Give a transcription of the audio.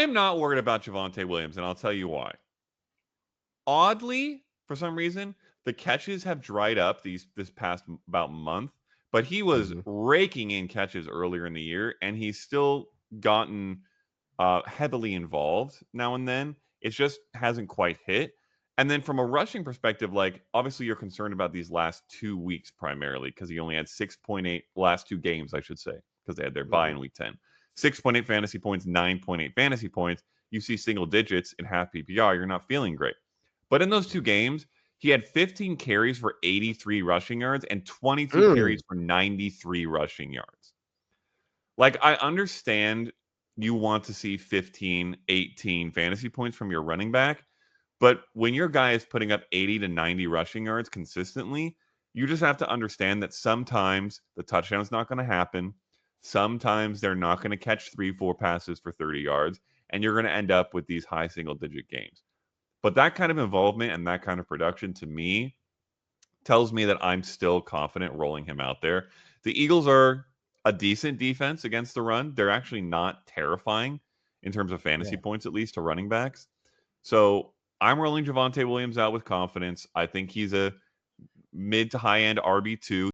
am not worried about Javonte Williams, and I'll tell you why. Oddly, for some reason, the catches have dried up this past about month, but he was Hmm. raking in catches earlier in the year, and he's still gotten heavily involved now and then. It just hasn't quite hit. And then from a rushing perspective, like obviously you're concerned about these last 2 weeks primarily because he only had 6.8 last 2 games, I should say, because they had their bye Hmm. in week 10. 6.8 fantasy points, 9.8 fantasy points. You see single digits in half PPR, you're not feeling great. But in those 2 games, he had 15 carries for 83 rushing yards and 22 Mm. carries for 93 rushing yards. Like, I understand you want to see 15, 18 fantasy points from your running back, but when your guy is putting up 80 to 90 rushing yards consistently, you just have to understand that sometimes the touchdown's not going to happen. Sometimes they're not going to catch 3, 4 passes for 30 yards, and you're going to end up with these high single digit games. But that kind of involvement and that kind of production to me tells me that I'm still confident rolling him out there. The Eagles are a decent defense against the run. They're actually not terrifying in terms of fantasy Yeah. points, at least to running backs. So I'm rolling Javonte Williams out with confidence. I think he's a mid to high end RB2.